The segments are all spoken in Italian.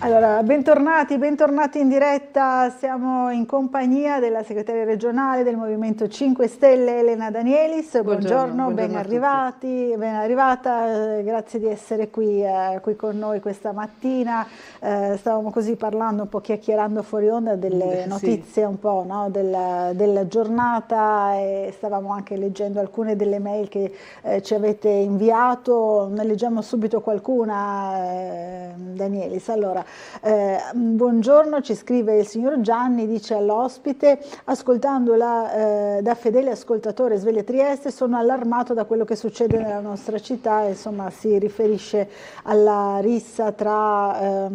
Allora, bentornati in diretta, siamo in compagnia della segretaria regionale del Movimento 5 Stelle Elena Danielis. Buongiorno, ben arrivata, grazie di essere qui con noi questa mattina. Stavamo così parlando, un po' chiacchierando fuori onda delle notizie un po', no, della giornata, e stavamo anche leggendo alcune delle mail che ci avete inviato. Ne leggiamo subito qualcuna, Danielis. Allora, buongiorno, ci scrive il signor Gianni, dice all'ospite: ascoltandola da fedele ascoltatore Sveglia Trieste, sono allarmato da quello che succede nella nostra città. Insomma, si riferisce alla rissa tra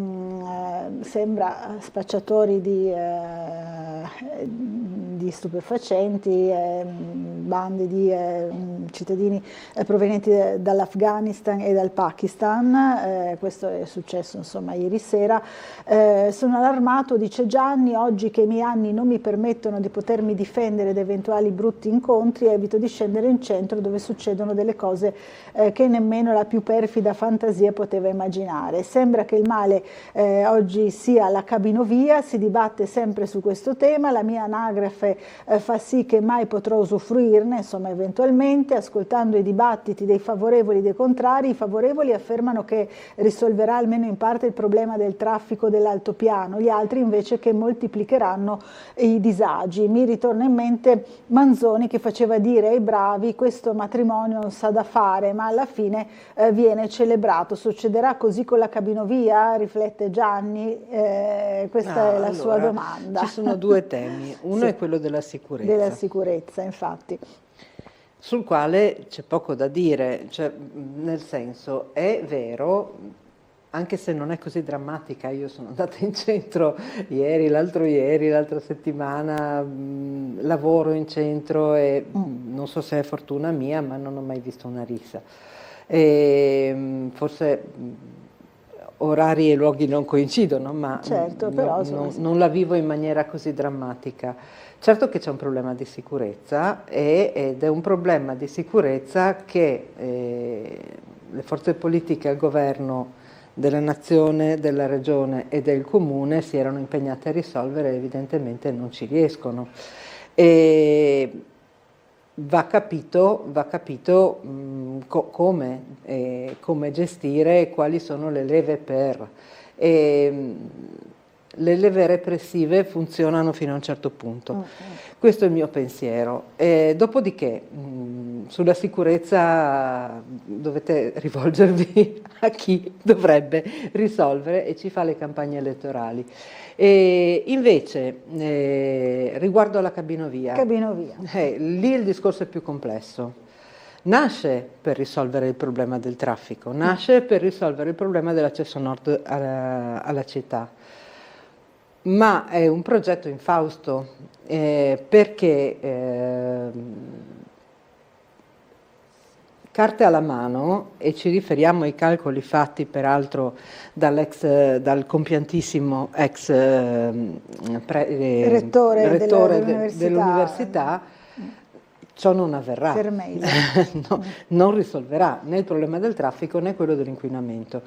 sembra spacciatori di stupefacenti, bande di cittadini provenienti dall'Afghanistan e dal Pakistan. Questo è successo insomma ieri sera. Sono allarmato, dice Gianni, oggi che i miei anni non mi permettono di potermi difendere da eventuali brutti incontri, evito di scendere in centro dove succedono delle cose che nemmeno la più perfida fantasia poteva immaginare. Sembra che il male oggi sia la cabinovia, si dibatte sempre su questo tema, la mia anagrafe fa sì che mai potrò usufruirne, insomma eventualmente. Ascoltando i dibattiti dei favorevoli e dei contrari, i favorevoli affermano che risolverà almeno in parte il problema del traffico dell'altopiano, gli altri invece che moltiplicheranno i disagi. Mi ritorna in mente Manzoni che faceva dire ai bravi: questo matrimonio non sa da fare, ma alla fine viene celebrato. Succederà così con la cabinovia? Riflette Gianni, questa è la sua domanda. Ci sono due temi, uno è quello della sicurezza. Della sicurezza, infatti. Sul quale c'è poco da dire, cioè, nel senso, è vero, anche se non è così drammatica. Io sono andata in centro ieri, l'altra settimana, lavoro in centro e non so se è fortuna mia, ma non ho mai visto una rissa. E, forse orari e luoghi non coincidono, ma certo, però, non la vivo in maniera così drammatica. Certo che c'è un problema di sicurezza ed è un problema di sicurezza che le forze politiche al governo della nazione, della regione e del comune si erano impegnate a risolvere e evidentemente non ci riescono. E va capito come gestire, quali sono le leve per. Le leve repressive funzionano fino a un certo punto. Questo è il mio pensiero. Dopodiché, sulla sicurezza dovete rivolgervi a chi dovrebbe risolvere e ci fa le campagne elettorali. Invece, riguardo alla cabinovia, lì il discorso è più complesso. Nasce per risolvere il problema del traffico, nasce per risolvere il problema dell'accesso nord alla città. Ma è un progetto infausto perché carte alla mano, e ci riferiamo ai calcoli fatti peraltro dal compiantissimo ex rettore dell'università, ciò non avverrà. No, non risolverà né il problema del traffico né quello dell'inquinamento.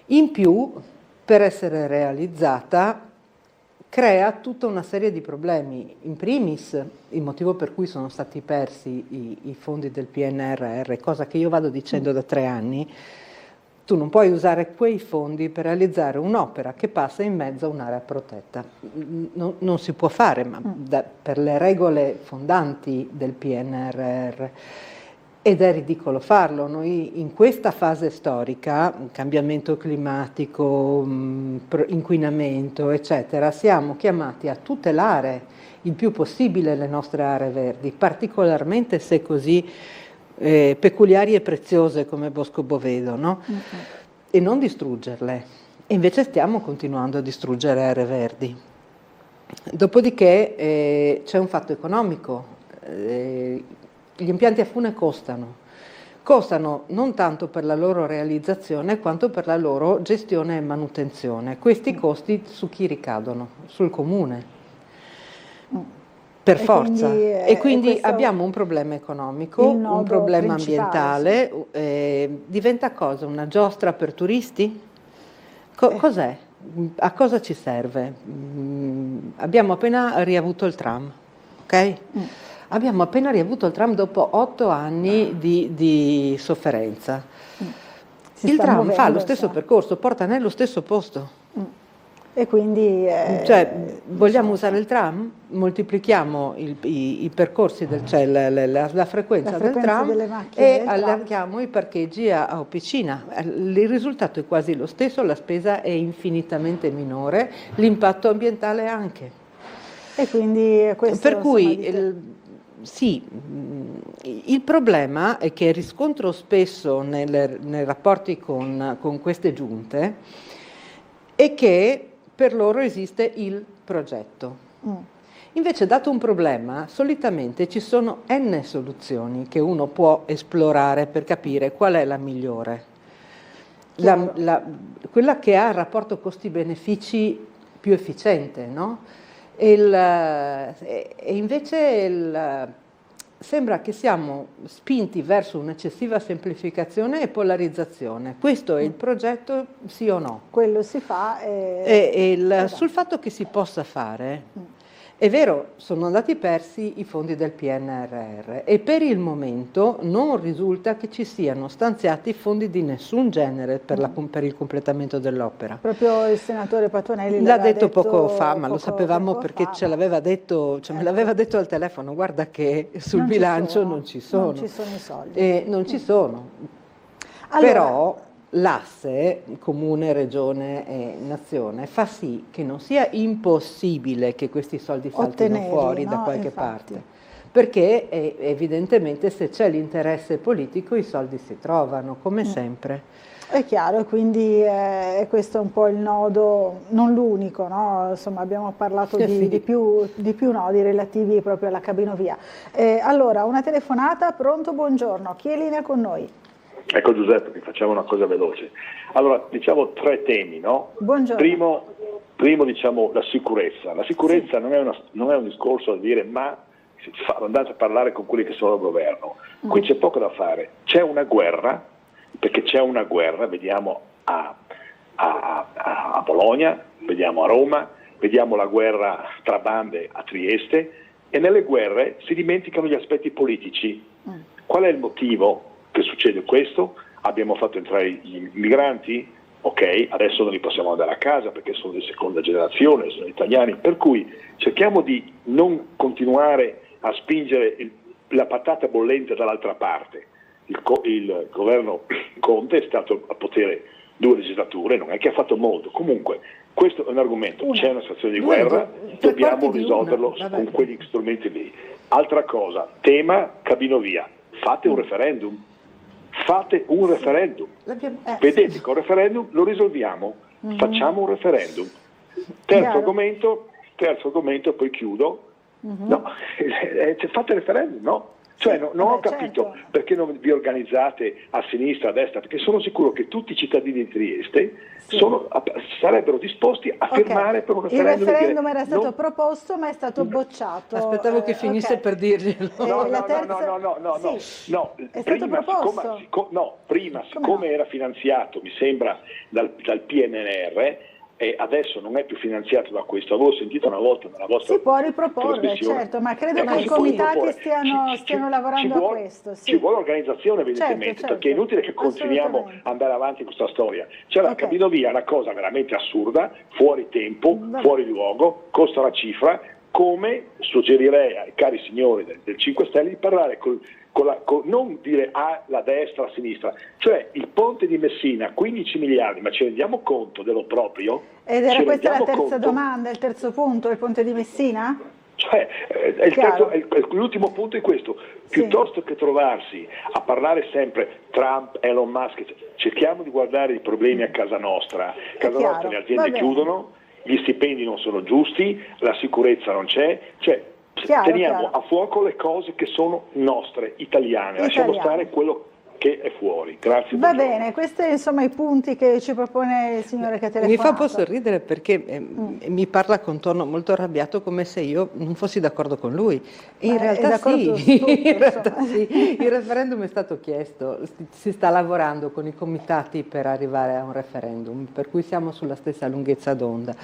In più, per essere realizzata, crea tutta una serie di problemi, in primis il motivo per cui sono stati persi i fondi del PNRR, cosa che io vado dicendo da 3 anni. Tu non puoi usare quei fondi per realizzare un'opera che passa in mezzo a un'area protetta. Non si può fare, ma per le regole fondanti del PNRR. Ed è ridicolo farlo. Noi in questa fase storica, cambiamento climatico, inquinamento, eccetera, siamo chiamati a tutelare il più possibile le nostre aree verdi, particolarmente se così peculiari e preziose come Bosco Bovedo, no? E non distruggerle. E invece stiamo continuando a distruggere aree verdi. Dopodiché c'è un fatto economico. Gli impianti a fune costano non tanto per la loro realizzazione quanto per la loro gestione e manutenzione. Questi costi su chi ricadono? Sul comune, per forza. E quindi abbiamo un problema economico, un problema ambientale. Diventa cosa? Una giostra per turisti? Cos'è? a cosa ci serve? Abbiamo appena riavuto il tram, ok? Abbiamo appena riavuto il tram dopo 8 anni di sofferenza. Il tram fa lo stesso percorso, porta nello stesso posto. E quindi vogliamo usare il tram? Moltiplichiamo i percorsi, la frequenza del tram e allarghiamo i parcheggi a Opicina. Il risultato è quasi lo stesso, la spesa è infinitamente minore, l'impatto ambientale anche. E quindi questo, per cui sì, il problema è che riscontro spesso nei rapporti con queste giunte è che per loro esiste il progetto. Invece, dato un problema, solitamente ci sono n soluzioni che uno può esplorare per capire qual è la migliore. Quella che ha il rapporto costi-benefici più efficiente, no? E invece sembra che siamo spinti verso un'eccessiva semplificazione e polarizzazione. Questo è il progetto, sì o no? Quello si fa. Sul fatto che si possa fare, è vero, sono andati persi i fondi del PNRR e per il momento non risulta che ci siano stanziati fondi di nessun genere per il completamento dell'opera. Proprio il senatore Patuanelli l'ha detto poco fa, ma lo sapevamo perché ce l'aveva detto, me l'aveva detto al telefono, guarda che sul bilancio non ci sono. Non ci sono i soldi. Non ci sono. Allora, però l'asse comune, regione e nazione fa sì che non sia impossibile che questi soldi saltino fuori da qualche parte, perché evidentemente se c'è l'interesse politico i soldi si trovano, come sempre. È chiaro, quindi questo è un po' il nodo, non l'unico, no? Insomma abbiamo parlato di più nodi relativi proprio alla cabinovia. Allora, una telefonata, pronto, buongiorno, chi è in linea con noi? Ecco Giuseppe, facciamo una cosa veloce. Allora, diciamo 3 temi, no? Buongiorno. Primo diciamo la sicurezza. La sicurezza non è un discorso da dire ma andate a parlare con quelli che sono al governo. Qui c'è poco da fare. C'è una guerra, perché c'è una guerra, vediamo a Bologna, vediamo a Roma, vediamo la guerra tra bande a Trieste e nelle guerre si dimenticano gli aspetti politici. Qual è il motivo che succede questo? Abbiamo fatto entrare gli immigranti, ok, adesso non li possiamo andare a casa perché sono di seconda generazione, sono italiani, per cui cerchiamo di non continuare a spingere la patata bollente dall'altra parte. Il governo Conte è stato a potere 2 legislature, non è che ha fatto molto, comunque questo è un argomento, c'è una situazione di guerra, dobbiamo risolverlo con quegli strumenti lì. Altra cosa, tema cabinovia, fate un referendum. Fate un referendum, vedete che un referendum lo risolviamo, facciamo un referendum. Terzo argomento, poi chiudo, no, fate il referendum, no? Cioè non ho capito perché non vi organizzate a sinistra, a destra, perché sono sicuro che tutti i cittadini di Trieste sarebbero disposti a firmare per un referendum. Il referendum era stato proposto ma è stato bocciato. Aspettavo che finisse per dirglielo. No, è stato proposto. Siccome era finanziato, mi sembra, dal PNRR, e adesso non è più finanziato da questo. Avevo sentito una volta nella vostra si può riproporre, certo, ma credo che i comitati stiano lavorando a questo. Ci vuole organizzazione evidentemente, certo, perché è inutile che continuiamo ad andare avanti con questa storia. Cioè la cabinovia è una cosa veramente assurda, fuori tempo, fuori luogo, costa una cifra, come suggerirei ai cari signori del 5 Stelle di parlare non dire la destra, la sinistra, cioè il ponte di Messina, 15 miliardi, ma ci rendiamo conto dell'oproprio? Ed era questa la terza domanda, il terzo punto, il ponte di Messina? Cioè, l'ultimo punto è questo, piuttosto che trovarsi a parlare sempre Trump, Elon Musk, cerchiamo di guardare i problemi a casa nostra. Casa nostra le aziende chiudono, gli stipendi non sono giusti, la sicurezza non c'è, cioè teniamo a fuoco le cose che sono nostre, italiane, lasciamo stare quello che è fuori. Grazie. Va bene, questi insomma i punti che ci propone il signore che ha telefonato. Mi fa un po' sorridere perché mi parla con tono molto arrabbiato, come se io non fossi d'accordo con lui. In realtà sì, in realtà sì. Il referendum è stato chiesto, si sta lavorando con i comitati per arrivare a un referendum, per cui siamo sulla stessa lunghezza d'onda.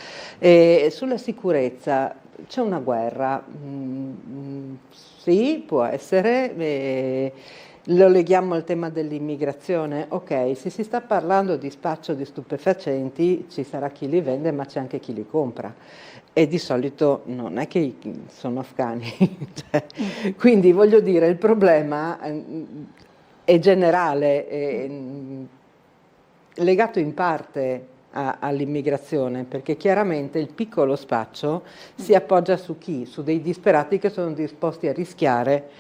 Sulla sicurezza c'è una guerra, sì, può essere. Lo leghiamo al tema dell'immigrazione? Ok, se si sta parlando di spaccio di stupefacenti ci sarà chi li vende ma c'è anche chi li compra e di solito non è che sono afghani. Quindi voglio dire, il problema è generale, è legato in parte all'immigrazione, perché chiaramente il piccolo spaccio si appoggia su chi? Su dei disperati che sono disposti a rischiare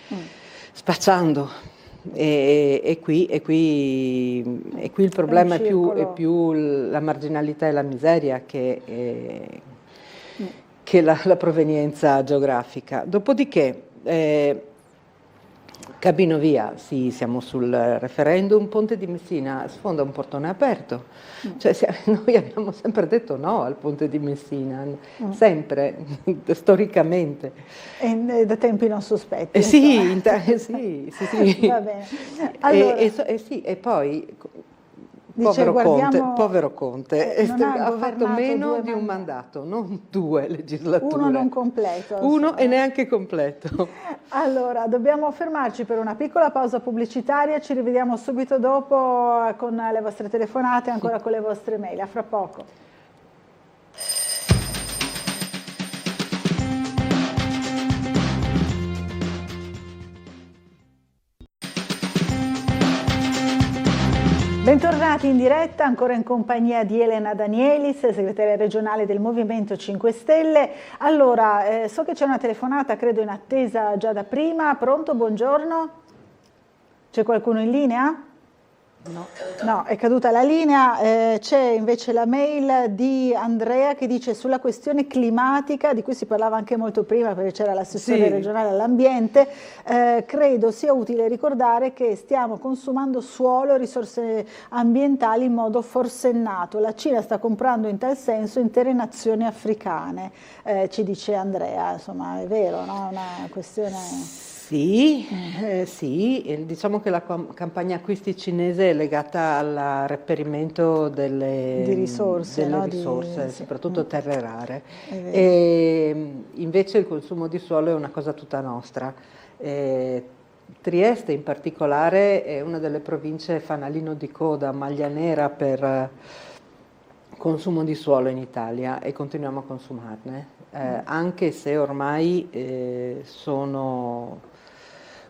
spacciando. E qui il problema è più la marginalità e la miseria che la provenienza geografica. Dopodiché, cabino via, sì, siamo sul referendum. Ponte di Messina sfonda un portone aperto, cioè noi abbiamo sempre detto no al Ponte di Messina, sempre, storicamente. E da tempi non sospetti. Sì. Va bene. Allora, e poi dice, povero Conte, ha fatto meno di un mandato, non 2 legislature. Uno non completo. Uno e neanche completo. Allora, dobbiamo fermarci per una piccola pausa pubblicitaria, ci rivediamo subito dopo con le vostre telefonate, ancora con le vostre mail. A fra poco. Bentornati in diretta, ancora in compagnia di Elena Danielis, segretaria regionale del Movimento 5 Stelle. Allora, so che c'è una telefonata, credo in attesa già da prima. Pronto? Buongiorno? C'è qualcuno in linea? No, è caduta la linea. C'è invece la mail di Andrea che dice: sulla questione climatica, di cui si parlava anche molto prima perché c'era l'assessore regionale all'ambiente, credo sia utile ricordare che stiamo consumando suolo e risorse ambientali in modo forsennato. La Cina sta comprando in tal senso intere nazioni africane, ci dice Andrea. Insomma, è vero, no? È una questione... Sì, diciamo che la campagna acquisti cinese è legata al reperimento delle risorse, soprattutto terre rare. E invece il consumo di suolo è una cosa tutta nostra. Trieste in particolare è una delle province fanalino di coda, maglia nera per consumo di suolo in Italia e continuiamo a consumarne, anche se ormai sono...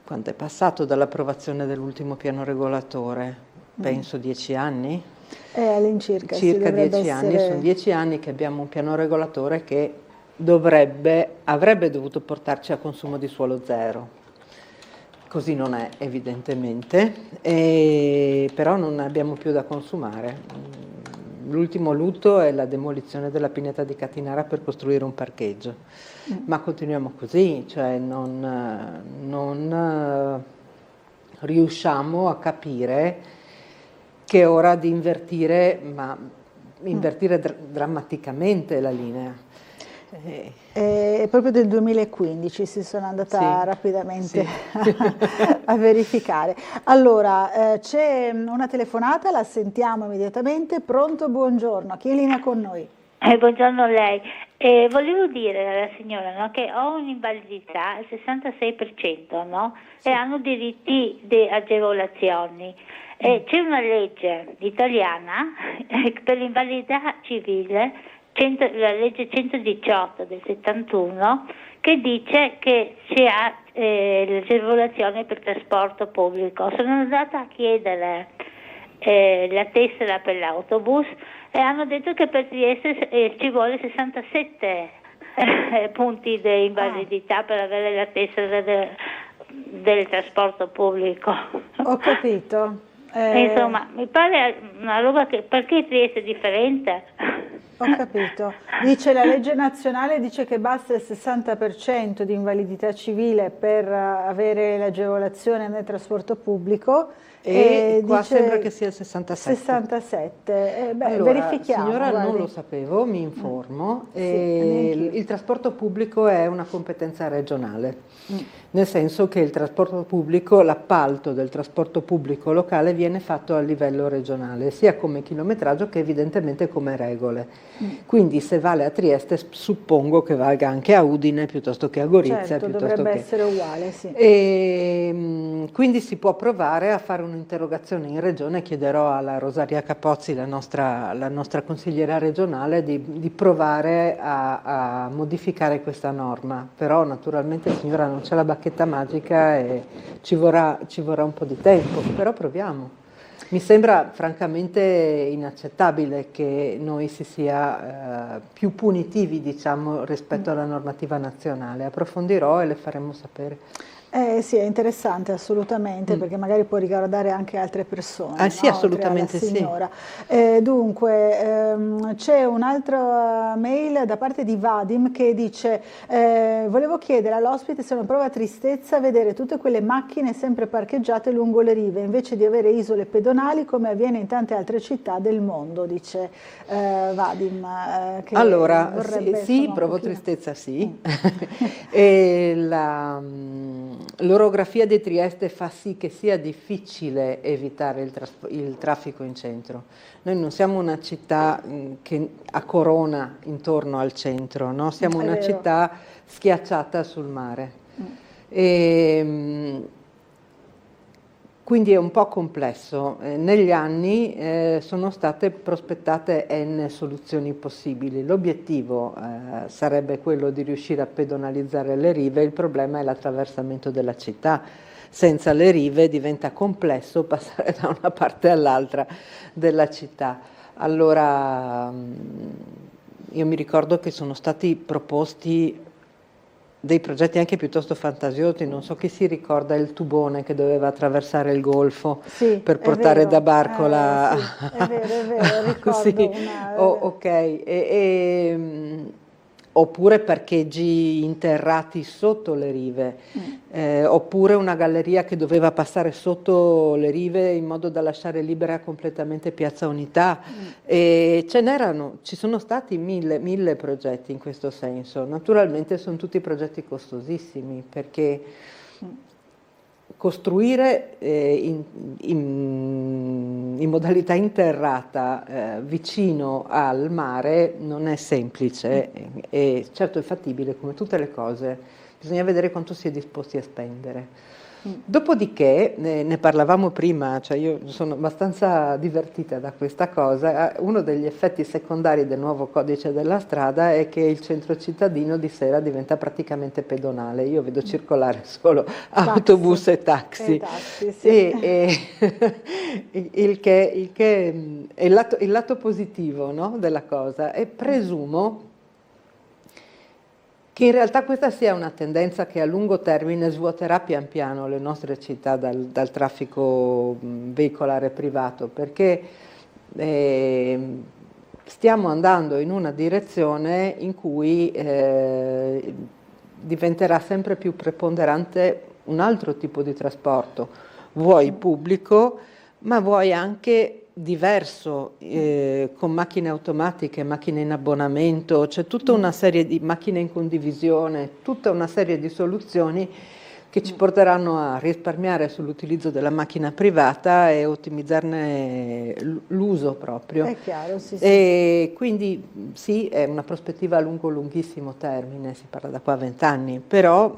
Quanto è passato dall'approvazione dell'ultimo piano regolatore? Penso 10 anni? All'incirca. Circa 10 anni, sono 10 anni che abbiamo un piano regolatore che avrebbe dovuto portarci a consumo di suolo zero. Così non è evidentemente, però non ne abbiamo più da consumare. L'ultimo lutto è la demolizione della pineta di Catinara per costruire un parcheggio, ma continuiamo così, cioè non riusciamo a capire che è ora di invertire, ma invertire drammaticamente la linea. È proprio del 2015, si sono andata rapidamente a verificare. Allora, c'è una telefonata, la sentiamo immediatamente. Pronto, buongiorno, chi è in linea con noi? Buongiorno a lei. Volevo dire alla signora, che ho un'invalidità al 66%, no? E hanno diritti di agevolazioni. C'è una legge italiana per l'invalidità civile, la legge 118 del 71, che dice che si ha l'agevolazione per trasporto pubblico. Sono andata a chiedere la tessera per l'autobus e hanno detto che per Trieste ci vuole 67 punti di invalidità per avere la tessera del trasporto pubblico. Ho capito. Insomma, mi pare una roba che... Perché Trieste è differente? Ho capito. Dice la legge nazionale dice che basta il 60% di invalidità civile per avere l'agevolazione nel trasporto pubblico E qua sembra che sia il 67. 67, allora, verifichiamo. Signora, guardi. Non lo sapevo, mi informo. Il trasporto pubblico è una competenza regionale, nel senso che il trasporto pubblico, l'appalto del trasporto pubblico locale viene fatto a livello regionale, sia come chilometraggio che evidentemente come regole. Quindi se vale a Trieste, suppongo che valga anche a Udine piuttosto che a Gorizia. Certo, dovrebbe essere uguale, sì. E quindi si può provare a fare un'interrogazione in regione. Chiederò alla Rosaria Capozzi, la nostra consigliera regionale, di provare a modificare questa norma. Però naturalmente, signora, non c'è la bacchetta magica e ci vorrà un po' di tempo, però proviamo. Mi sembra francamente inaccettabile che noi si sia più punitivi, diciamo, rispetto alla normativa nazionale. Approfondirò e le faremo sapere. Sì, è interessante assolutamente, perché magari può riguardare anche altre persone. Sì, assolutamente sì. Dunque, c'è un'altra mail da parte di Vadim che dice: volevo chiedere all'ospite se non prova tristezza vedere tutte quelle macchine sempre parcheggiate lungo le rive, invece di avere isole pedonali come avviene in tante altre città del mondo, dice Vadim. Allora, sì, provo tristezza, sì. E l'orografia di Trieste fa sì che sia difficile evitare il traffico in centro. Noi non siamo una città che ha corona intorno al centro, no? Siamo una città schiacciata sul mare. Quindi è un po' complesso. Negli anni sono state prospettate n soluzioni possibili. L'obiettivo sarebbe quello di riuscire a pedonalizzare le rive, il problema è l'attraversamento della città. Senza le rive diventa complesso passare da una parte all'altra della città. Allora, io mi ricordo che sono stati proposti dei progetti anche piuttosto fantasiosi, non so chi si ricorda il tubone che doveva attraversare il golfo per portare da Barcola. Sì, è vero, ricordo. Sì. Ok, oppure parcheggi interrati sotto le rive, oppure una galleria che doveva passare sotto le rive in modo da lasciare libera completamente Piazza Unità. E ci sono stati mille progetti in questo senso. Naturalmente sono tutti progetti costosissimi, perché costruire in modalità interrata vicino al mare non è semplice e certo è fattibile come tutte le cose, bisogna vedere quanto si è disposti a spendere. Dopodiché, ne parlavamo prima, cioè io sono abbastanza divertita da questa cosa, uno degli effetti secondari del nuovo codice della strada è che il centro cittadino di sera diventa praticamente pedonale, io vedo circolare solo autobus e taxi. Il che è il lato positivo, no, della cosa, e presumo che in realtà questa sia una tendenza che a lungo termine svuoterà pian piano le nostre città dal traffico veicolare privato, perché stiamo andando in una direzione in cui diventerà sempre più preponderante un altro tipo di trasporto, vuoi pubblico, ma vuoi anche diverso, con macchine automatiche, macchine in abbonamento, c'è tutta una serie di macchine in condivisione, tutta una serie di soluzioni che ci porteranno a risparmiare sull'utilizzo della macchina privata e ottimizzarne l'uso proprio. È chiaro, sì. E quindi sì, è una prospettiva a lunghissimo termine, si parla da qua a 20 anni, però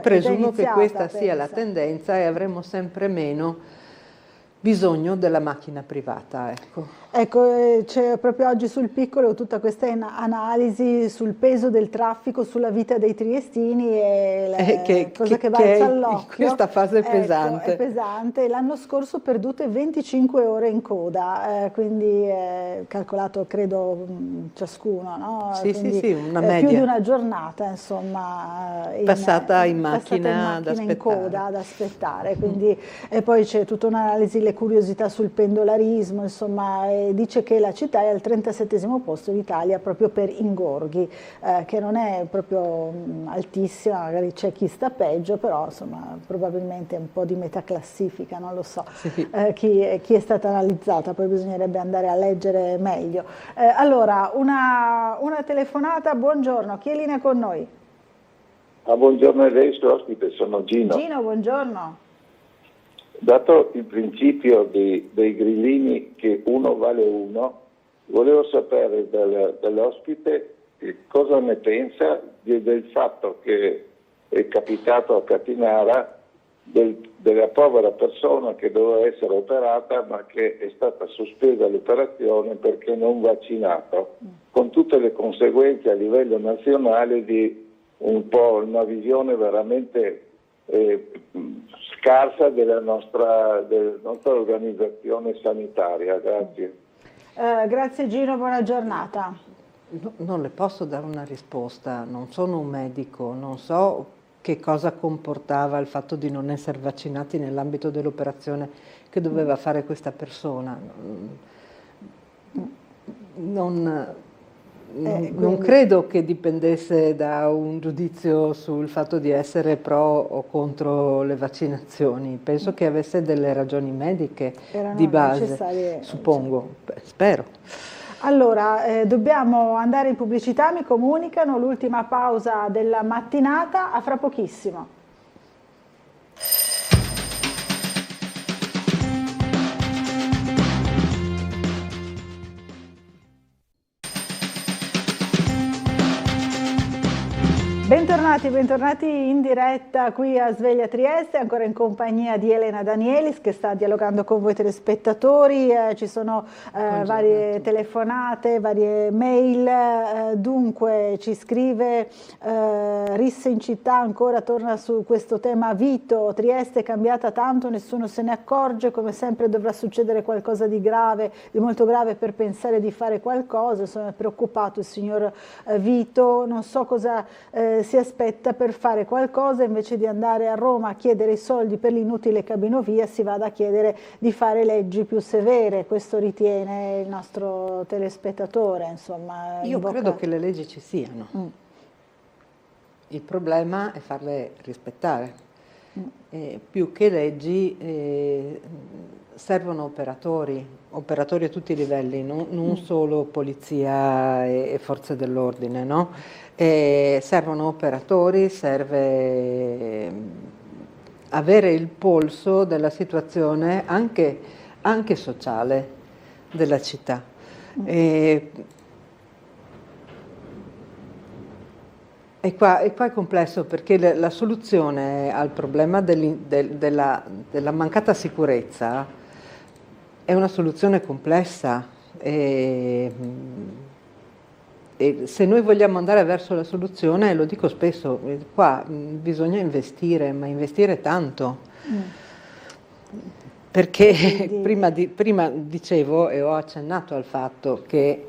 presumo che questa sia la tendenza e avremo sempre meno bisogno della macchina privata, ecco. Ecco, c'è proprio oggi sul Piccolo tutta questa analisi sul peso del traffico sulla vita dei triestini e cosa che balza all'occhio. In questa fase è pesante. È pesante. L'anno scorso perdute 25 ore in coda, quindi calcolato credo ciascuno, no? Sì, una media. Più di una giornata, insomma. Passata in macchina ad aspettare. In coda ad aspettare, quindi, e poi c'è tutta un'analisi curiosità sul pendolarismo, insomma, dice che la città è al 37° posto d'Italia proprio per ingorghi, che non è proprio altissima, magari c'è chi sta peggio, però insomma probabilmente è un po' di metà classifica, non lo so, sì. Chi è stata analizzata, poi bisognerebbe andare a leggere meglio. Allora, una telefonata, buongiorno, chi è in linea con noi? Buongiorno a lei, suo ospite, sono Gino. Gino, buongiorno. Dato il principio dei grillini che uno vale uno, volevo sapere dall'ospite cosa ne pensa del fatto che è capitato a Catinara della povera persona che doveva essere operata ma che è stata sospesa l'operazione perché non vaccinato, con tutte le conseguenze a livello nazionale di un po' una visione veramente scarsa della nostra organizzazione sanitaria. Grazie. Grazie Gino, buona giornata. Non le posso dare una risposta, non sono un medico, non so che cosa comportava il fatto di non essere vaccinati nell'ambito dell'operazione che doveva fare questa persona. Non credo che dipendesse da un giudizio sul fatto di essere pro o contro le vaccinazioni, penso che avesse delle ragioni mediche di base, suppongo, spero. Allora, dobbiamo andare in pubblicità, mi comunicano, l'ultima pausa della mattinata, a fra pochissimo. Bentornati in diretta qui a Sveglia Trieste, ancora in compagnia di Elena Danielis che sta dialogando con voi telespettatori, ci sono varie telefonate, varie mail, dunque ci scrive Risse in città, ancora torna su questo tema Vito, Trieste è cambiata tanto, nessuno se ne accorge, come sempre dovrà succedere qualcosa di grave, di molto grave per pensare di fare qualcosa, sono preoccupato il signor Vito, non so cosa si aspetta per fare qualcosa, invece di andare a Roma a chiedere i soldi per l'inutile cabinovia si vada a chiedere di fare leggi più severe, questo ritiene il nostro telespettatore, insomma. Io credo che le leggi ci siano, il problema è farle rispettare, più che leggi servono operatori a tutti i livelli, non solo polizia e forze dell'ordine, no? Servono operatori, serve avere il polso della situazione anche sociale della città. E qua è complesso perché la soluzione al problema della mancata sicurezza è una soluzione complessa. E se noi vogliamo andare verso la soluzione, lo dico spesso, qua bisogna investire, ma investire tanto. Perché prima dicevo e ho accennato al fatto che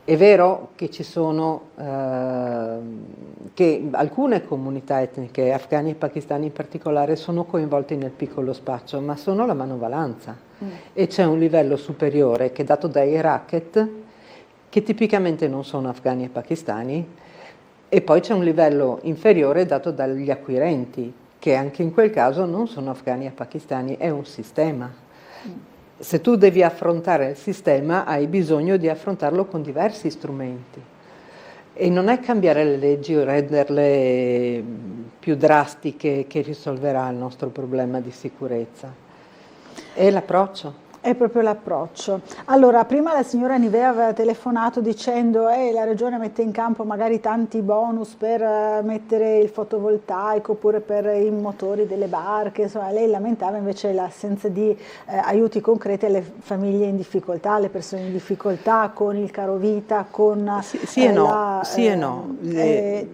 è vero che ci sono, che alcune comunità etniche, afghani e pakistani in particolare, sono coinvolti nel piccolo spaccio, ma sono la manovalanza. E c'è un livello superiore che è dato dai racket, che tipicamente non sono afghani e pakistani, e poi c'è un livello inferiore dato dagli acquirenti, che anche in quel caso non sono afghani e pakistani, è un sistema. Se tu devi affrontare il sistema, hai bisogno di affrontarlo con diversi strumenti. E non è cambiare le leggi o renderle più drastiche che risolverà il nostro problema di sicurezza. È l'approccio. È proprio l'approccio. Allora, prima la signora Nivea aveva telefonato dicendo la regione mette in campo magari tanti bonus per mettere il fotovoltaico oppure per i motori delle barche, insomma lei lamentava invece l'assenza di aiuti concreti alle famiglie in difficoltà, alle persone in difficoltà con il carovita, con sì e no.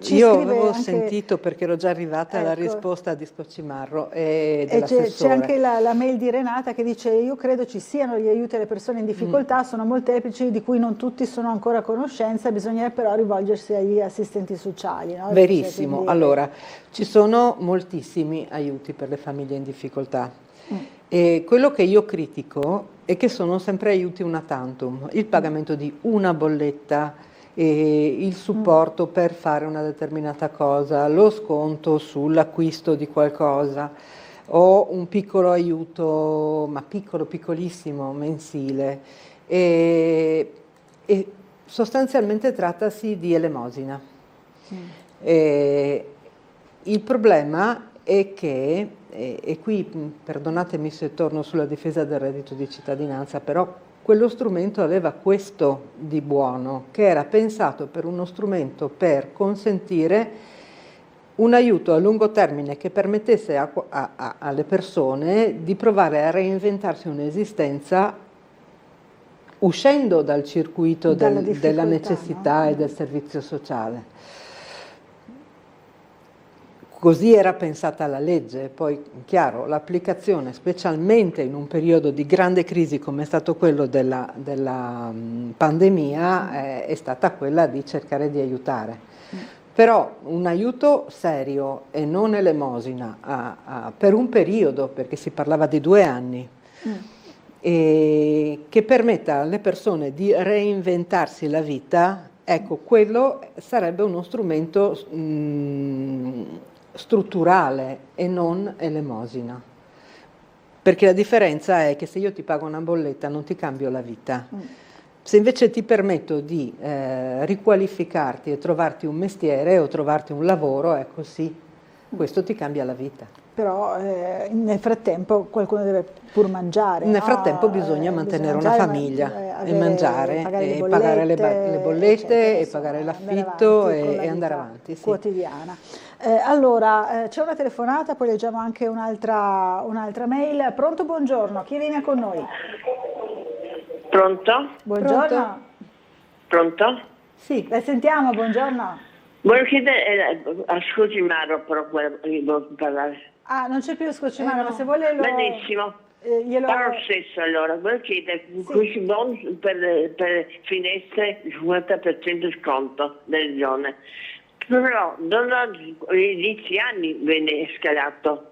Io avevo sentito, perché ero già arrivata alla risposta di Scocimarro e dell'assessore. C'è anche la mail di Renata che dice io credo ci siano gli aiuti alle persone in difficoltà, sono molteplici di cui non tutti sono ancora a conoscenza, bisogna però rivolgersi agli assistenti sociali. No? Verissimo, allora ci sono moltissimi aiuti per le famiglie in difficoltà E quello che io critico è che sono sempre aiuti una tantum, il pagamento di una bolletta, il supporto per fare una determinata cosa, lo sconto sull'acquisto di qualcosa o un piccolo aiuto, ma piccolissimo, mensile. E sostanzialmente trattasi di elemosina. Il problema è che, e qui perdonatemi se torno sulla difesa del reddito di cittadinanza, però quello strumento aveva questo di buono, che era pensato per uno strumento per consentire un aiuto a lungo termine che permettesse alle persone di provare a reinventarsi un'esistenza uscendo dal circuito della necessità, no? E del servizio sociale. Così era pensata la legge, poi chiaro, l'applicazione, specialmente in un periodo di grande crisi come è stato quello della pandemia, è stata quella di cercare di aiutare. Però un aiuto serio e non elemosina per un periodo, perché si parlava di 2 anni, e che permetta alle persone di reinventarsi la vita, ecco, quello sarebbe uno strumento strutturale e non elemosina, perché la differenza è che se io ti pago una bolletta non ti cambio la vita, se invece ti permetto di riqualificarti e trovarti un mestiere o trovarti un lavoro, ecco sì, questo ti cambia la vita. Però nel frattempo qualcuno deve pur mangiare. Nel frattempo bisogna mantenere una famiglia e mangiare, e pagare le bollette, e pagare l'affitto e andare avanti. Sì. Quotidiana. Allora, c'è una telefonata, poi leggiamo anche un'altra mail. Pronto, buongiorno, chi viene con noi? Pronto? Buongiorno. Pronto? Sì, la sentiamo, buongiorno. Volevo chiedere a Scocimaro, però devo parlare. Ah, non c'è più Scocimaro, ma se vuole lo... Benissimo. Parlo stesso allora, volevo chiedere questi bonus per finestre, 50% sconto nelle zone. Però non ho 10 anni viene scalato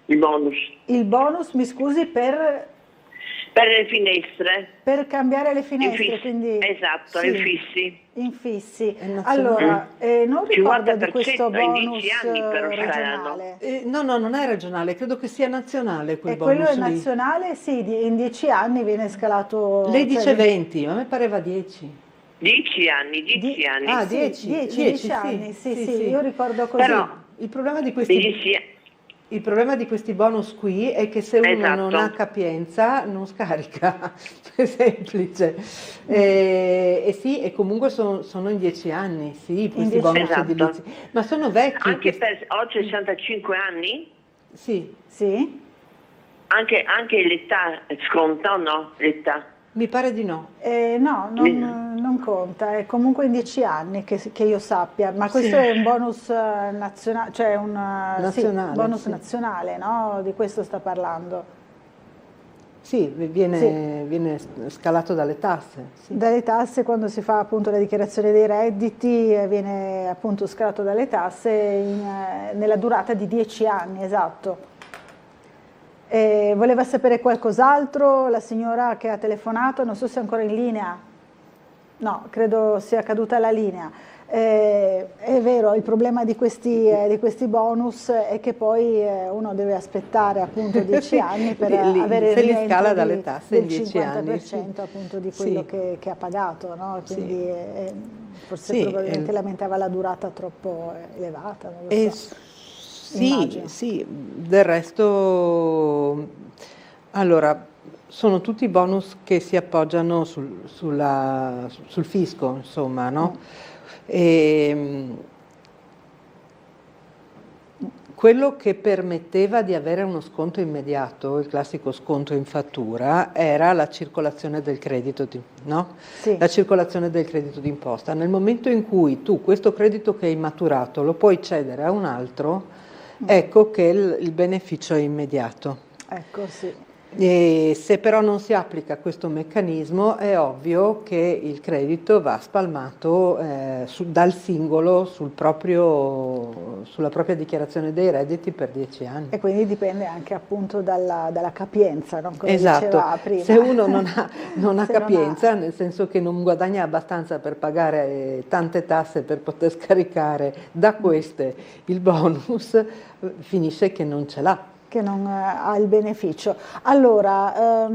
il bonus. Il bonus, mi scusi, per le finestre. Per cambiare le finestre, quindi... Esatto, sì, infissi. Allora, non ricordo di questo bonus regionale. No, non è regionale, credo che sia nazionale quel bonus. Quello è nazionale, sì, in 10 anni viene scalato... Lei dice 20, ma a me pareva 10. 10 anni. Ah, 10 anni, sì, io ricordo così. Però, il problema di questi bonus qui è che se uno non ha capienza non scarica, è semplice. E comunque sono in 10 anni, sì, questi bonus edilizi. Ma sono vecchi. Anche ho 65 anni? Sì. Anche l'età sconta o no? L'età? Mi pare di no. No, non conta, è comunque in 10 anni che io sappia, ma questo è un bonus nazionale, cioè bonus nazionale, no? Di questo sta parlando. Sì, viene scalato dalle tasse. Sì. Dalle tasse, quando si fa appunto la dichiarazione dei redditi, viene appunto scalato dalle tasse nella durata di 10 anni, esatto. Voleva sapere qualcos'altro la signora che ha telefonato, non so se è ancora in linea, no, credo sia caduta la linea. È vero, il problema di questi bonus è che poi uno deve aspettare appunto 10 anni per avere il rientro scala dalle tasse del 10 anni, 50% appunto di quello che ha pagato, no? Quindi forse probabilmente lamentava la durata troppo elevata, non lo so. Sì, del resto, allora, sono tutti bonus che si appoggiano sul fisco, insomma, no? Quello che permetteva di avere uno sconto immediato, il classico sconto in fattura, era la circolazione del credito, no? Sì. La circolazione del credito d'imposta. Nel momento in cui tu questo credito che hai maturato lo puoi cedere a un altro, ecco che il beneficio è immediato. Ecco, sì. E se però non si applica questo meccanismo è ovvio che il credito va spalmato dal singolo sulla propria dichiarazione dei redditi per 10 anni. E quindi dipende anche appunto dalla capienza, no? Come esatto, diceva prima. Se uno non ha capienza, nel senso che non guadagna abbastanza per pagare tante tasse per poter scaricare da queste il bonus, finisce che non ce l'ha. Che non ha il beneficio. Allora,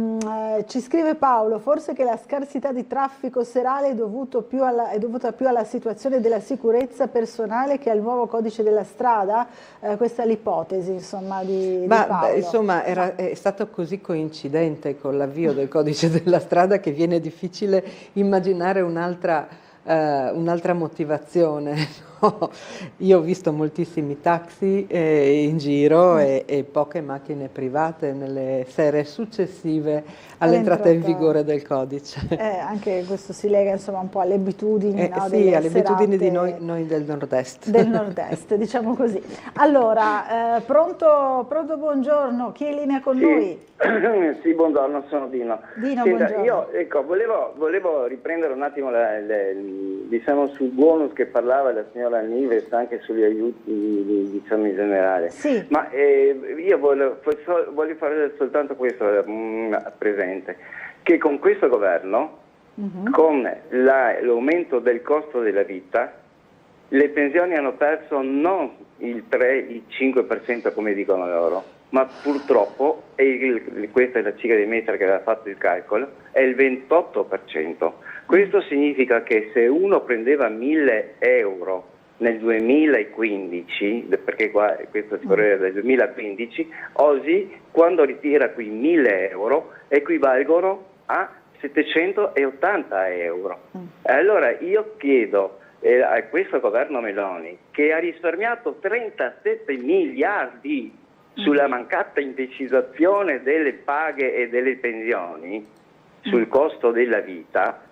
ci scrive Paolo, forse che la scarsità di traffico serale è dovuta più alla situazione della sicurezza personale che al nuovo codice della strada? Questa è l'ipotesi, insomma, di Paolo. Insomma, è stato così coincidente con l'avvio del codice della strada che viene difficile immaginare un'altra motivazione. No? Io ho visto moltissimi taxi in giro e poche macchine private nelle sere successive all'entrata in vigore del codice. Anche questo si lega insomma un po' alle abitudini, no? Sì, alle abitudini di noi del nord-est. Del nord-est, diciamo così. Allora, pronto, buongiorno, chi è in linea con noi? Sì, buongiorno, sono Dino. Senta, buongiorno. Io volevo riprendere un attimo diciamo sul bonus che parlava la signora Nives, anche sugli aiuti diciamo in generale. Sì. Ma io voglio fare soltanto questo presente, che con questo governo, con l'aumento del costo della vita, le pensioni hanno perso non il 3, il 5% come dicono loro, ma purtroppo, questa è la cifra di Metra che aveva fatto il calcolo, è il 28%. Questo significa che se uno prendeva 1.000 euro nel 2015, perché qua questo si parla del 2015, oggi quando ritira qui 1.000 euro equivalgono a 780 euro. Allora io chiedo a questo governo Meloni, che ha risparmiato 37 miliardi sulla mancata indecisazione delle paghe e delle pensioni, sul costo della vita,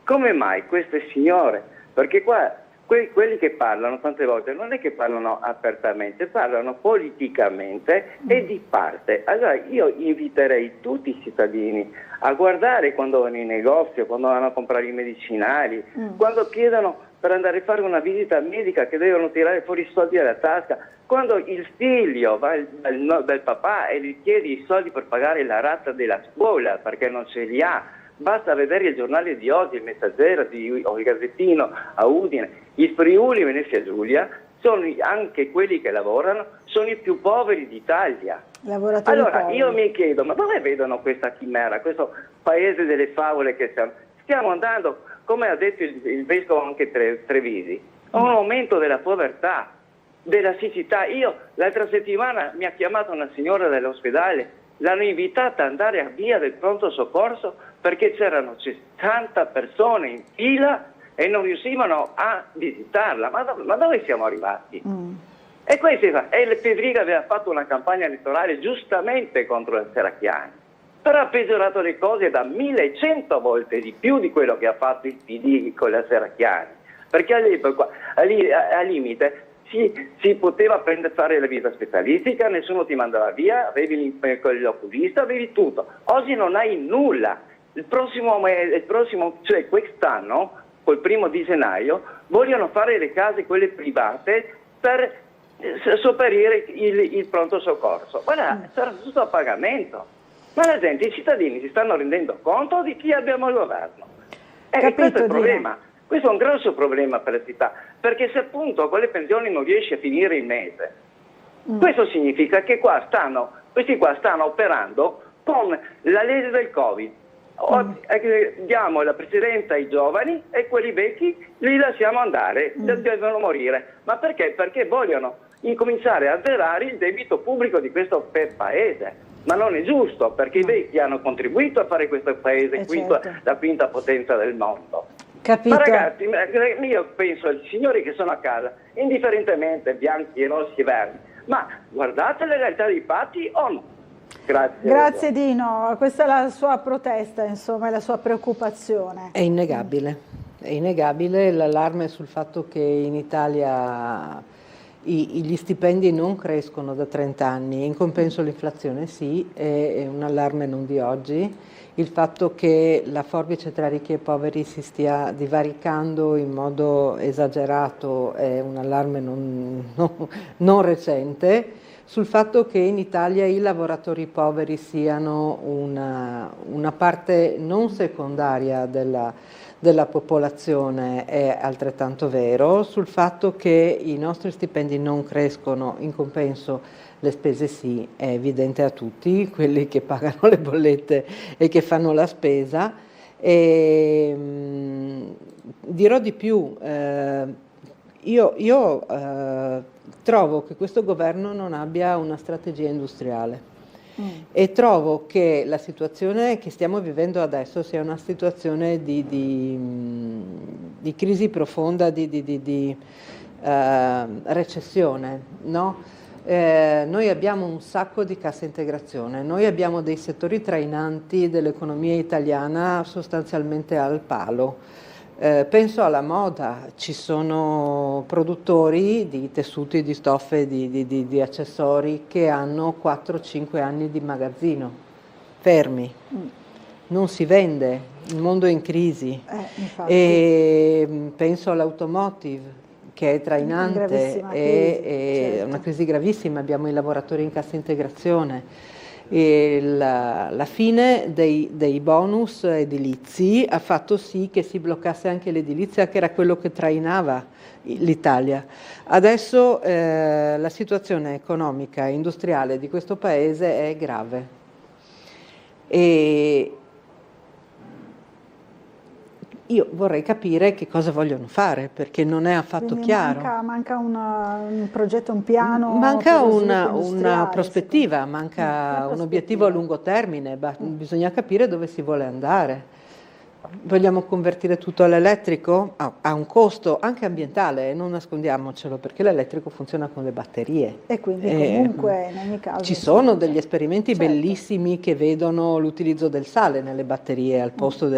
come mai queste signore? Perché qua quelli che parlano tante volte non è che parlano apertamente, parlano politicamente e di parte. Allora io inviterei tutti i cittadini a guardare quando vanno in negozio, quando vanno a comprare i medicinali, quando chiedono per andare a fare una visita medica che devono tirare fuori i soldi dalla tasca, quando il figlio va dal papà e gli chiede i soldi per pagare la rata della scuola perché non ce li ha. Basta vedere il giornale di oggi, il Messaggero o il Gazzettino a Udine. I Friuli Venezia Giulia sono anche quelli che lavorano, sono i più poveri d'Italia. Allora poveri. Io mi chiedo, ma dove vedono questa chimera, questo paese delle favole che siamo? Stiamo andando, come ha detto il vescovo anche Trevisi, a un aumento della povertà, della siccità. L'altra settimana mi ha chiamato una signora dell'ospedale, l'hanno invitata ad andare a via del pronto soccorso perché c'erano 60 persone in fila e non riuscivano a visitarla. Ma dove siamo arrivati? E Federica aveva fatto una campagna elettorale giustamente contro la Serracchiani, però ha peggiorato le cose da 1100 volte di più di quello che ha fatto il PD con la Serracchiani, perché all'epoca, al limite, si poteva fare la visita specialistica, nessuno ti mandava via, avevi l'oculista, avevi tutto. Oggi non hai nulla. Cioè quest'anno, col 1° di gennaio, vogliono fare le case, quelle private, per sopperire il pronto soccorso. Guarda, sarà tutto a pagamento. Ma la gente, i cittadini si stanno rendendo conto di chi abbiamo al governo. Questo è il problema. Questo è un grosso problema per la città, perché se appunto con le pensioni non riesci a finire il mese, questo significa che questi qua stanno operando con la legge del Covid. Diamo la precedenza ai giovani e quelli vecchi li lasciamo andare, devono morire. Ma perché? Perché vogliono incominciare a zerare il debito pubblico di questo paese. Ma non è giusto, perché i vecchi hanno contribuito a fare questo paese la quinta potenza del mondo. Capito. Ma ragazzi, io penso ai signori che sono a casa, indifferentemente bianchi, rossi e verdi, ma guardate la realtà dei fatti o no? Grazie Dino, questa è la sua protesta, insomma, è la sua preoccupazione. È innegabile l'allarme sul fatto che in Italia gli stipendi non crescono da 30 anni, in compenso l'inflazione sì, è un allarme non di oggi. Il fatto che la forbice tra ricchi e poveri si stia divaricando in modo esagerato è un allarme non recente. Sul fatto che in Italia i lavoratori poveri siano una parte non secondaria della popolazione è altrettanto vero. Sul fatto che i nostri stipendi non crescono, in compenso le spese sì, è evidente a tutti, quelli che pagano le bollette e che fanno la spesa. Dirò di più, io trovo che questo governo non abbia una strategia industriale e trovo che la situazione che stiamo vivendo adesso sia una situazione di crisi profonda, di recessione, no? Noi abbiamo un sacco di cassa integrazione, noi abbiamo dei settori trainanti dell'economia italiana sostanzialmente al palo. Penso alla moda, ci sono produttori di tessuti, di stoffe, di accessori che hanno 4-5 anni di magazzino fermi, non si vende, il mondo è in crisi. E penso all'automotive, che è trainante, è una crisi gravissima, abbiamo i lavoratori in cassa integrazione. E la fine dei bonus edilizi ha fatto sì che si bloccasse anche l'edilizia, che era quello che trainava l'Italia. Adesso la situazione economica e industriale di questo paese è grave e io vorrei capire che cosa vogliono fare, perché non è affatto chiaro. Manca un progetto, un piano. Manca una prospettiva, manca un obiettivo a lungo termine, bisogna capire dove si vuole andare. Vogliamo convertire tutto all'elettrico? Ha un costo anche ambientale, non nascondiamocelo, perché l'elettrico funziona con le batterie. E quindi comunque in ogni caso... Ci sono degli esperimenti bellissimi che vedono l'utilizzo del sale nelle batterie al posto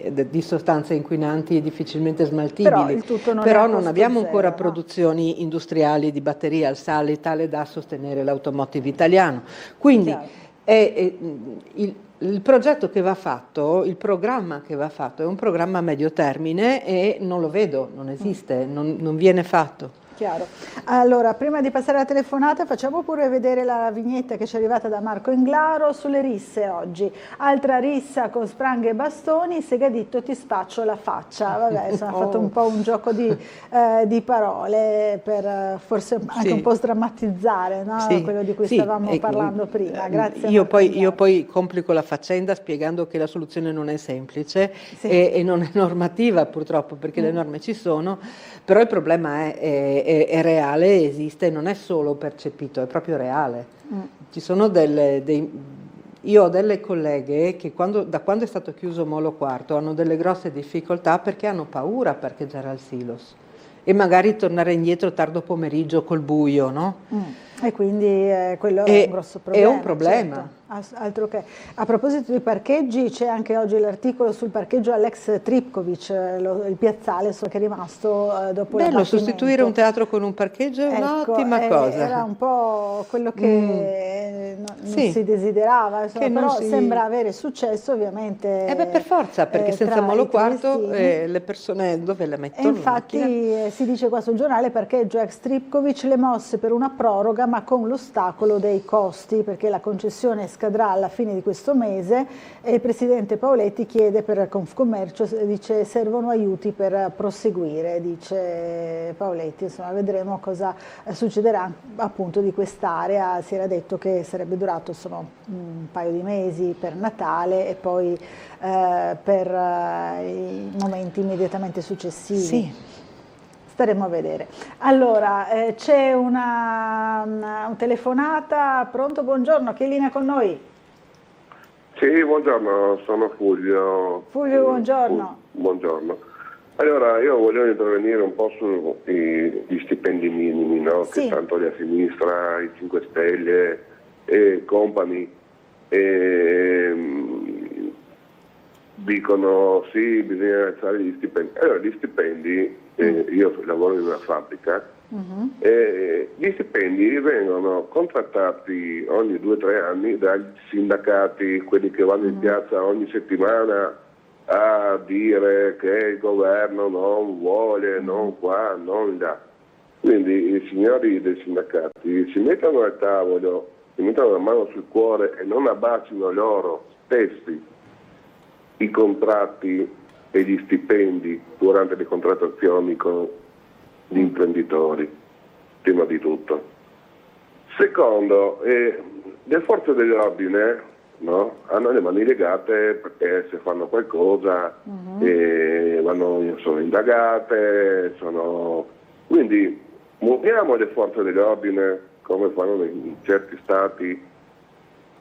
di sostanze inquinanti difficilmente smaltibili. Però non abbiamo ancora produzioni industriali di batterie al sale tale da sostenere l'automotive italiano. Quindi il progetto che va fatto, il programma che va fatto è un programma a medio termine e non lo vedo, non esiste, non viene fatto. Chiaro. Allora, prima di passare alla telefonata facciamo pure vedere la vignetta che ci è arrivata da Marco Englaro sulle risse oggi. Altra rissa con spranghe e bastoni, Segaditto ti spaccio la faccia. Vabbè, insomma, ha fatto un po' un gioco di parole per forse anche un po' sdrammatizzare, no? Quello di cui stavamo parlando prima. Grazie. Io poi complico la faccenda spiegando che la soluzione non è semplice e non è normativa purtroppo, perché le norme ci sono, però il problema è reale, esiste, non è solo percepito, è proprio reale. Ci sono io ho delle colleghe che da quando è stato chiuso Molo Quarto hanno delle grosse difficoltà perché hanno paura a parcheggiare al silos e magari tornare indietro tardo pomeriggio col buio, no? E quindi quello è un grosso problema. È un problema. Certo. Altro che. A proposito di parcheggi, c'è anche oggi l'articolo sul parcheggio all'ex Tripkovic, il piazzale che è rimasto dopo l'abbattimento. Sostituire un teatro con un parcheggio è un'ottima cosa. Era un po' quello che non si desiderava, insomma, però sembra avere successo ovviamente. Per forza, perché senza Molo Quarto le persone dove le mettono? E infatti si dice qua sul giornale: parcheggio ex Tripkovic, le mosse per una proroga ma con l'ostacolo dei costi, perché la concessione scadrà alla fine di questo mese e il presidente Paoletti chiede per Confcommercio, dice servono aiuti per proseguire, dice Paoletti. Insomma, vedremo cosa succederà appunto di quest'area. Si era detto che sarebbe durato un paio di mesi per Natale e poi per i momenti immediatamente successivi. Sì. Staremo a vedere. Allora, c'è una telefonata. Pronto? Buongiorno, chi è in linea con noi? Sì, buongiorno, sono Fulvio. Fulvio, buongiorno. Buongiorno. Allora, io voglio intervenire un po' sugli stipendi minimi, no? Sì. Che tanto a sinistra, i 5 Stelle e compagni dicono sì, bisogna alzare gli stipendi. Allora gli stipendi, io lavoro in una fabbrica, gli stipendi vengono contrattati ogni 2 o 3 anni dagli sindacati, quelli che vanno in piazza ogni settimana a dire che il governo non vuole, non qua, non là. Quindi i signori dei sindacati si mettono al tavolo, si mettono la mano sul cuore e non abbassino loro stessi i contratti e gli stipendi durante le contrattazioni con gli imprenditori, prima di tutto. Secondo, le forze dell'ordine, no, hanno le mani legate perché se fanno qualcosa sono indagate, quindi muoviamo le forze dell'ordine come fanno in certi stati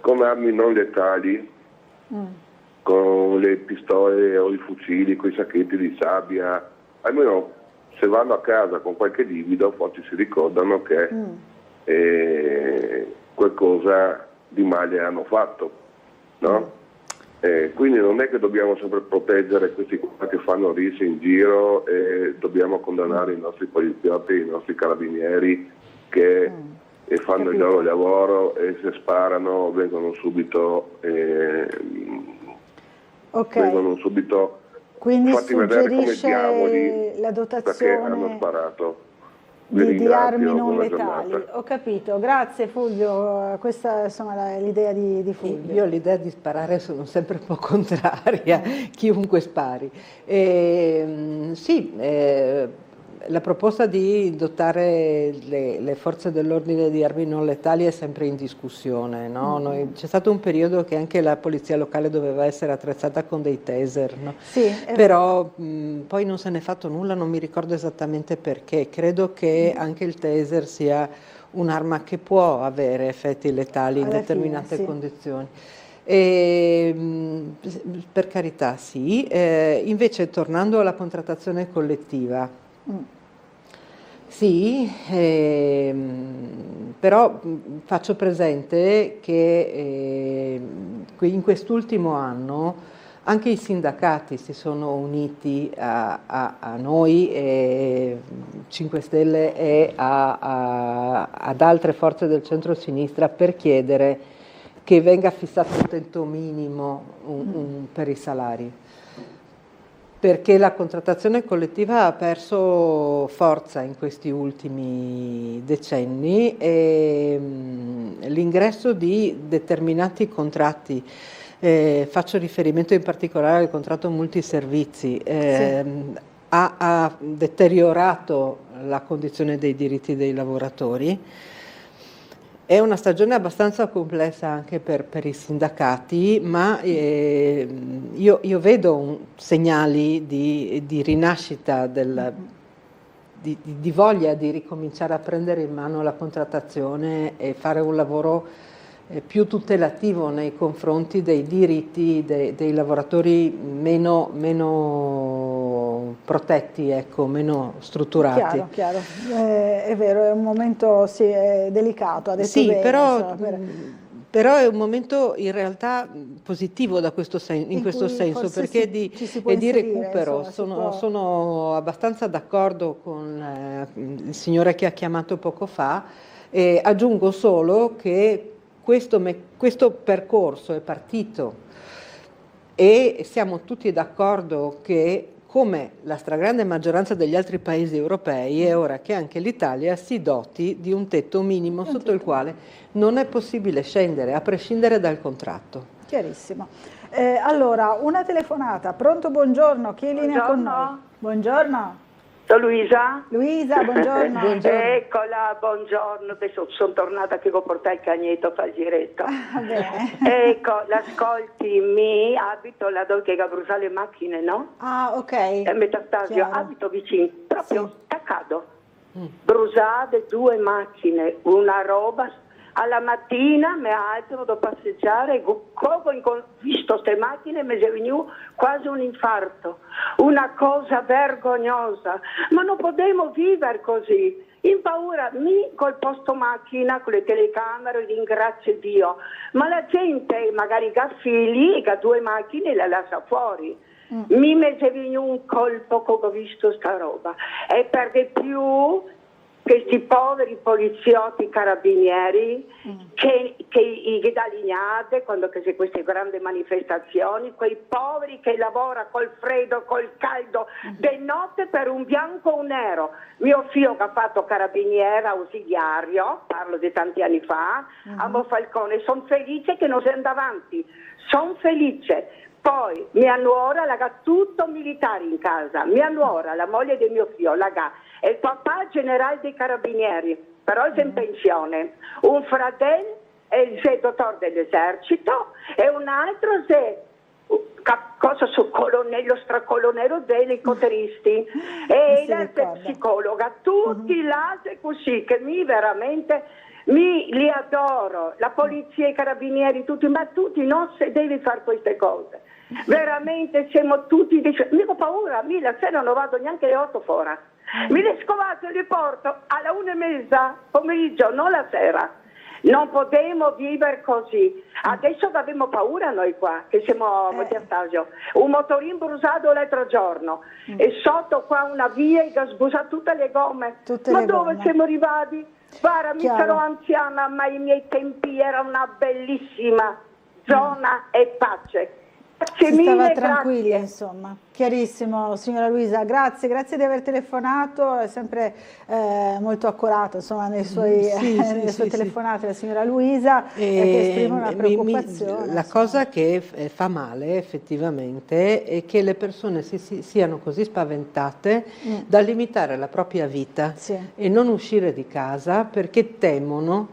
con armi non letali, con le pistole o i fucili, con i sacchetti di sabbia, almeno se vanno a casa con qualche livido forse si ricordano che qualcosa di male hanno fatto, no? Quindi non è che dobbiamo sempre proteggere questi qua che fanno risse in giro e dobbiamo condannare i nostri poliziotti, i nostri carabinieri che fanno il loro lavoro e se sparano vengono subito quindi fatti vedere come diavoli la dotazione perché hanno sparato di armi non letali. Giornata. Ho capito, grazie Fulvio, questa insomma l'idea di Fulvio. Io l'idea di sparare sono sempre un po' contraria, chiunque spari. La proposta di dotare le forze dell'ordine di armi non letali è sempre in discussione, no? C'è stato un periodo che anche la polizia locale doveva essere attrezzata con dei taser, no? Sì, però poi non se n'è fatto nulla, non mi ricordo esattamente perché. Credo che anche il taser sia un'arma che può avere effetti letali in determinate condizioni. Per carità sì, invece tornando alla contrattazione collettiva, sì, però faccio presente che in quest'ultimo anno anche i sindacati si sono uniti a noi, 5 Stelle e ad altre forze del centro-sinistra per chiedere che venga fissato un tetto minimo per i salari. Perché la contrattazione collettiva ha perso forza in questi ultimi decenni e l'ingresso di determinati contratti, faccio riferimento in particolare al contratto multiservizi, ha deteriorato la condizione dei diritti dei lavoratori. È una stagione abbastanza complessa anche per i sindacati, ma io vedo segnali di rinascita, di voglia di ricominciare a prendere in mano la contrattazione e fare un lavoro più tutelativo nei confronti dei diritti dei lavoratori meno protetti, ecco, meno strutturati. Chiaro. È vero, è un momento delicato, ha detto bene, però è un momento in realtà positivo in questo senso, perché è di recupero. Sono abbastanza d'accordo con il signore che ha chiamato poco fa, e aggiungo solo che questo percorso è partito e siamo tutti d'accordo che, come la stragrande maggioranza degli altri paesi europei, è ora che anche l'Italia si doti di un tetto minimo sotto il quale non è possibile scendere, a prescindere dal contratto. Chiarissimo. Allora, una telefonata. Pronto, buongiorno. Chi è in linea con noi? Buongiorno. Sono Luisa. Luisa, buongiorno. Buongiorno. Eccola, buongiorno. Adesso sono tornata che devo portare il cagnetto a fare il giretto. Ecco, l'ascolti, mi abito là dove che brucia le macchine, no? Ah, ok. Metastasio, abito vicino, proprio staccato. Bruciate 2 macchine, una roba. Alla mattina mi alzo, devo passeggiare, come ho visto queste macchine mi è venuto quasi un infarto, una cosa vergognosa, ma non potremo vivere così. impaurami col posto macchina, con le telecamere, ringrazio Dio, ma la gente magari che ha figli, che ha 2 macchine, la lascia fuori. Mi mettevi in un colpo quando ho visto sta roba, e per di più questi poveri poliziotti carabinieri che i dalignate quando c'è queste grandi manifestazioni, quei poveri che lavorano col freddo, col caldo, di notte per un bianco o un nero. Mio figlio che ha fatto carabiniere ausiliario, parlo di tanti anni fa, a Monfalcone, sono felice che non sia andato avanti, sono felice. Poi mia nuora l'ha tutto militare in casa, mia nuora, la moglie di mio figlio, e il papà generale dei carabinieri, però è in pensione, un fratello è il dottore dell'esercito e un altro è lo stracolonnello dei elicotteristi e la psicologa, tutti là così che li adoro, la polizia, i carabinieri, tutti, ma tutti non si devi fare queste cose. Veramente siamo tutti, mi ho paura, la sera non vado neanche alle 8 fuori. Mi le scovate e li porto alla 1:30 pomeriggio, non la sera. Non potremo vivere così. Adesso abbiamo paura noi qua, che siamo a Stagio. Un motorino bruciato l'altro giorno e sotto qua una via che ha sbusato tutte le gomme. Ma dove siamo arrivati? Guarda, mi sarò anziana, ma i miei tempi era una bellissima zona e pace. Si stava tranquilli, insomma. Chiarissimo, signora Luisa, grazie di aver telefonato, è sempre molto accurata, insomma, nelle sue telefonate la signora Luisa, che esprime una preoccupazione. La cosa che fa male effettivamente è che le persone siano così spaventate da limitare la propria vita e non uscire di casa perché temono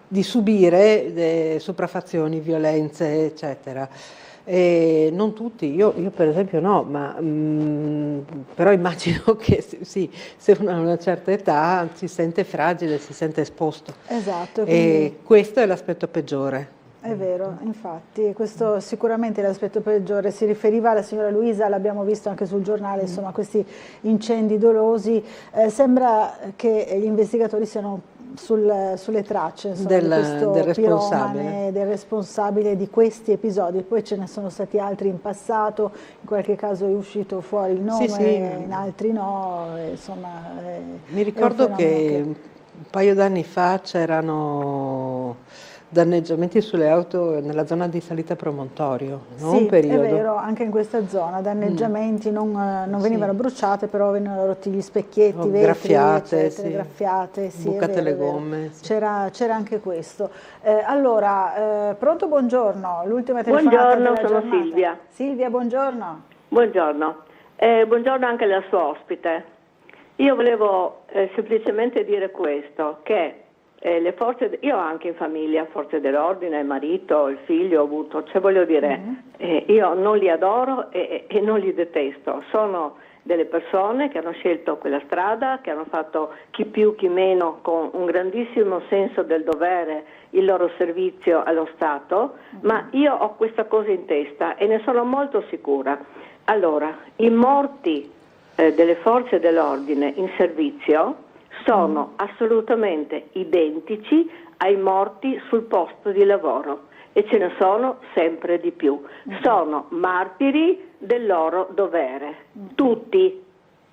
di subire sopraffazioni, violenze, eccetera. Non tutti, io per esempio no, ma però immagino che se uno ha una certa età si sente fragile, si sente esposto. Esatto. E questo è l'aspetto peggiore. È vero, infatti, questo sicuramente è l'aspetto peggiore. Si riferiva alla signora Luisa, l'abbiamo visto anche sul giornale, insomma, questi incendi dolosi. Sembra che gli investigatori siano sulle tracce, insomma, del responsabile di questi episodi. Poi ce ne sono stati altri in passato, in qualche caso è uscito fuori il nome, in altri no, insomma. Mi ricordo che un paio d'anni fa c'erano danneggiamenti sulle auto nella zona di salita promontorio, no? Sì, un periodo. È vero, anche in questa zona danneggiamenti non venivano bruciate, però venivano rotti gli specchietti, vetri, graffiate, graffiate, bucate le gomme. C'era anche questo. Allora, pronto, buongiorno, l'ultima telefonata della giornata. Sono Silvia. Silvia, buongiorno. Buongiorno. Buongiorno anche alla sua ospite. Io volevo semplicemente dire questo, che le forze, io ho anche in famiglia forze dell'ordine, il marito, il figlio ho avuto, cioè voglio dire, io non li adoro e non li detesto, sono delle persone che hanno scelto quella strada, che hanno fatto chi più chi meno con un grandissimo senso del dovere il loro servizio allo Stato, ma io ho questa cosa in testa e ne sono molto sicura. Allora, i morti delle forze dell'ordine in servizio sono assolutamente identici ai morti sul posto di lavoro e ce ne sono sempre di più. Sono martiri del loro dovere, tutti,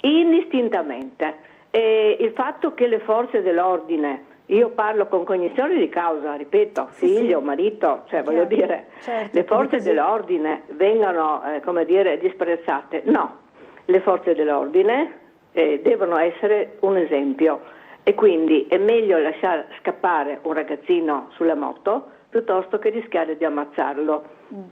indistintamente. E il fatto che le forze dell'ordine, io parlo con cognizione di causa, ripeto, figlio, marito, cioè voglio dire, le forze dell'ordine vengano, come dire, disprezzate, no. Le forze dell'ordine devono essere un esempio e quindi è meglio lasciare scappare un ragazzino sulla moto piuttosto che rischiare di ammazzarlo.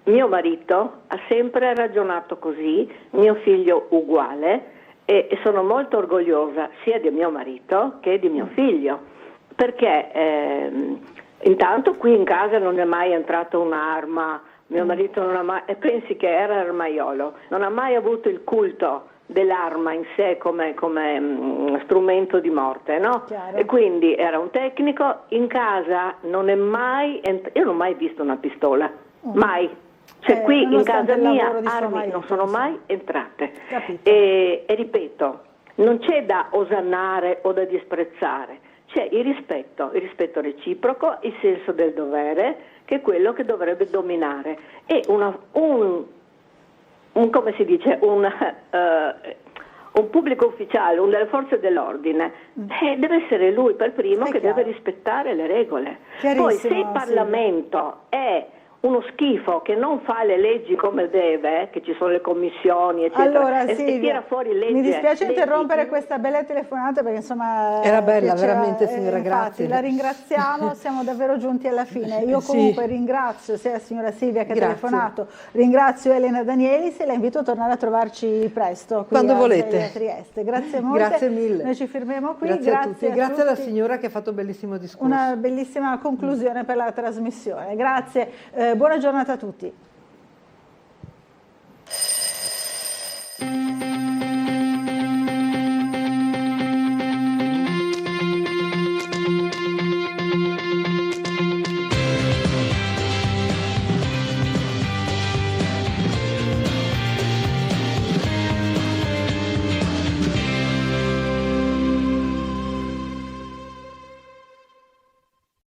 Mio marito ha sempre ragionato così, mio figlio uguale e sono molto orgogliosa sia di mio marito che di mio figlio perché intanto qui in casa non è mai entrata un'arma, mio marito non ha mai, e pensi che era armaiolo, non ha mai avuto il culto dell'arma in sé come strumento di morte, no? Chiaro. E quindi era un tecnico, in casa non è mai, io non ho mai visto una pistola, mai. Cioè qui in casa mia armi non sono mai entrate. E ripeto, non c'è da osannare o da disprezzare, c'è il rispetto reciproco, il senso del dovere, che è quello che dovrebbe dominare, e come si dice, un pubblico ufficiale, un delle forze dell'ordine, deve essere lui per primo che deve rispettare le regole. Poi se il Parlamento è uno schifo che non fa le leggi come deve, che ci sono le commissioni eccetera, allora, e tira fuori leggi. Mi dispiace interrompere questa bella telefonata perché insomma era bella veramente, signora, grazie. La ringraziamo, siamo davvero giunti alla fine. Io comunque ringrazio sia la signora Silvia che ha telefonato, ringrazio Elena Danielis e la invito a tornare a trovarci presto qui quando volete a Trieste. Grazie molte. Grazie mille. Noi ci fermiamo qui. Grazie a tutti. Grazie alla signora che ha fatto un bellissimo discorso. Una bellissima conclusione per la trasmissione. Grazie. Buona giornata a tutti.